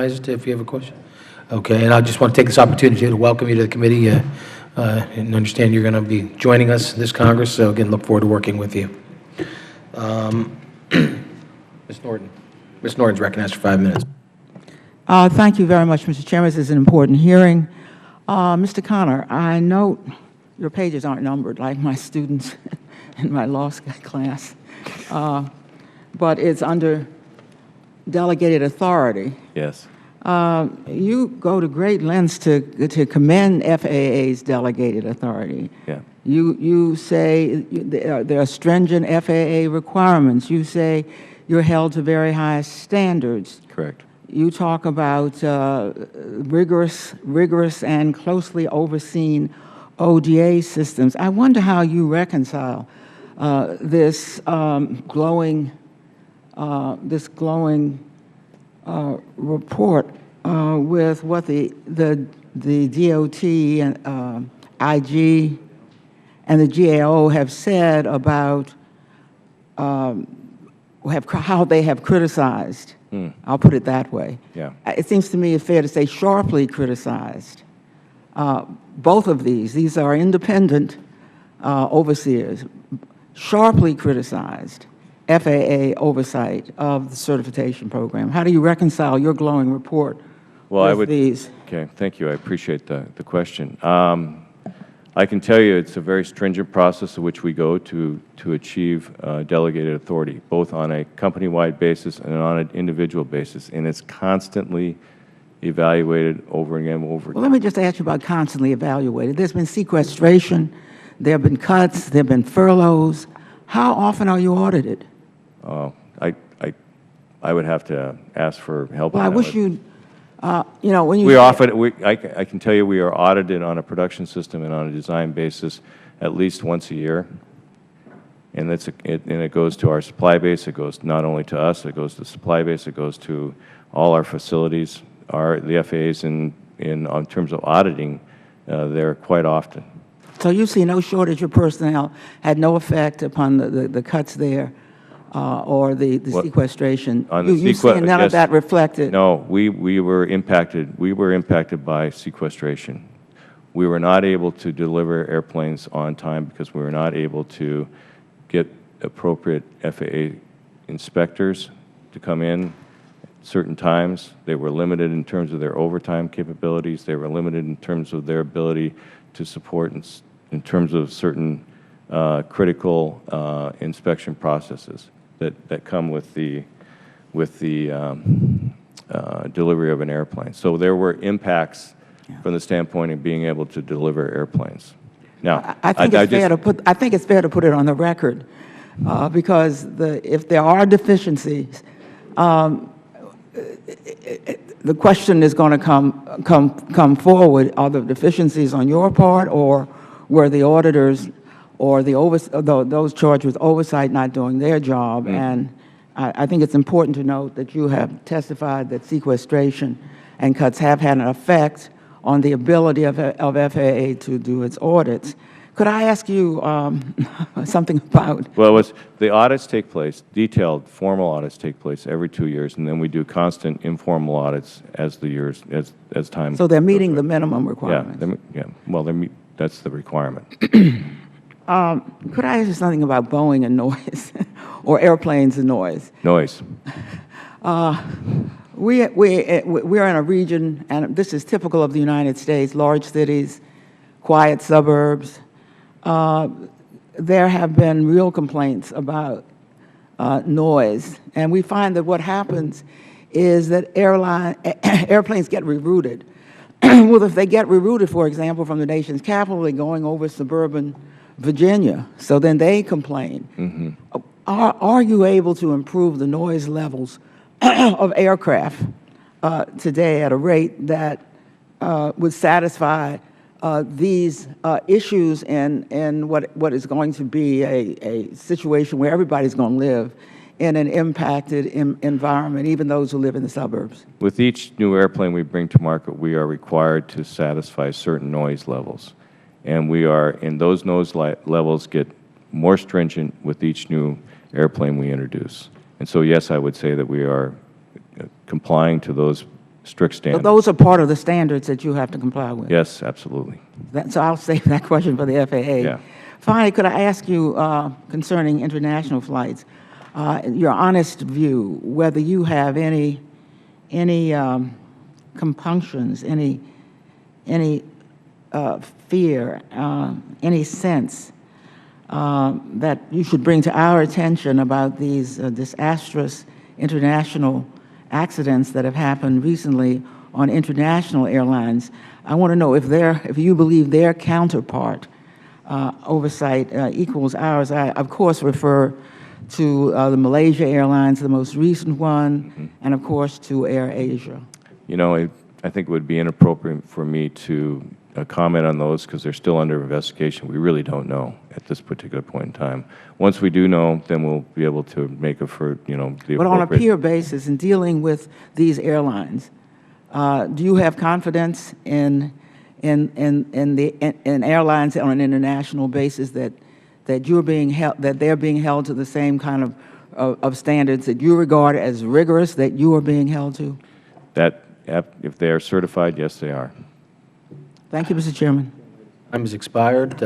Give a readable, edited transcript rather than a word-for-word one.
If you have a question. Okay, and I just want to take this opportunity to welcome you to the committee and understand you're going to be joining us this Congress. So again, look forward to working with you. Ms. Norton. Ms. Norton's recognized for 5 minutes. Thank you very much, Mr. Chairman. This is an important hearing. Mr. Connor, I note your pages aren't numbered like my students in my law class, but it's under delegated authority. Yes. You go to great lengths to commend FAA's delegated authority. Yeah. You say there are stringent FAA requirements. You say you're held to very high standards. Correct. You talk about rigorous and closely overseen ODA systems. I wonder how you reconcile this glowing report with what the DOT and IG and the GAO have said about how they have criticized. I'll put it that way. Yeah. It seems to me it's fair to say sharply criticized both of these. These are independent overseers, sharply criticized FAA oversight of the certification program. How do you reconcile your glowing report with these? Okay, thank you. I appreciate the question. I can tell you it's a very stringent process in which we go to achieve delegated authority, both on a company-wide basis and on an individual basis, and it's constantly evaluated over and over again. Well, let me just ask you about constantly evaluated. There's been sequestration, there have been cuts, there have been furloughs. How often are you audited? I would have to ask for help. Well, I wish you'd, you know, when you... I can tell you we are audited on a production system and on a design basis at least once a year. And it goes to our supply base. It goes not only to us, it goes to the supply base, it goes to all our facilities. The FAA's in terms of auditing, there quite often. So you see no shortage of personnel, had no effect upon the cuts there or the sequestration? You see none of that reflected? No, we were impacted. We were impacted by sequestration. We were not able to deliver airplanes on time because we were not able to get appropriate FAA inspectors to come in at certain times. They were limited in terms of their overtime capabilities. They were limited in terms of their ability to support in terms of certain critical inspection processes that come with the delivery of an airplane. So there were impacts from the standpoint of being able to deliver airplanes. Now, I think it's fair to put it on the record because if there are deficiencies, the question is going to come forward: are the deficiencies on your part, or were the auditors or those charged with oversight not doing their job? And I think it's important to note that you have testified that sequestration and cuts have had an effect on the ability of FAA to do its audits. Could I ask you something about? Well, the audits take place, detailed formal audits take place every 2 years, and then we do constant informal audits as time. So they're meeting the minimum requirements. Yeah. Well, that's the requirement. Could I ask you something about Boeing and noise, or airplanes and noise? Noise. We are in a region, and this is typical of the United States, large cities, quiet suburbs. There have been real complaints about noise, and we find that what happens is that airplanes get rerouted. Well, if they get rerouted, for example, from the nation's capital, they're going over suburban Virginia, so then they complain. Mm-hmm. Are you able to improve the noise levels of aircraft today at a rate that would satisfy these issues in what is going to be a situation where everybody's going to live in an impacted environment, even those who live in the suburbs? With each new airplane we bring to market, we are required to satisfy certain noise levels. And those noise levels get more stringent with each new airplane we introduce. And so, yes, I would say that we are complying to those strict So standards. those are part of the standards that you have to comply with? Yes, absolutely. So I'll save that question for the FAA. Yeah. Finally, could I ask you concerning international flights, your honest view, whether you have any compunctions, any fear, any sense that you should bring to our attention about these disastrous international accidents that have happened recently on international airlines? I want to know if you believe their counterpart oversight equals ours. I, of course, refer to the Malaysia Airlines, the most recent one, and of course to Air Asia. You know, I think it would be inappropriate for me to comment on those because they're still under investigation. We really don't know at this particular point in time. Once we do know, then we'll be able to make the appropriate. But on a peer basis, in dealing with these airlines, do you have confidence in airlines on an international basis that they're being held to the same kind of standards that you regard as rigorous that you are being held to? That if they are certified, yes, they are. Thank you, Mr. Chairman. Time has expired.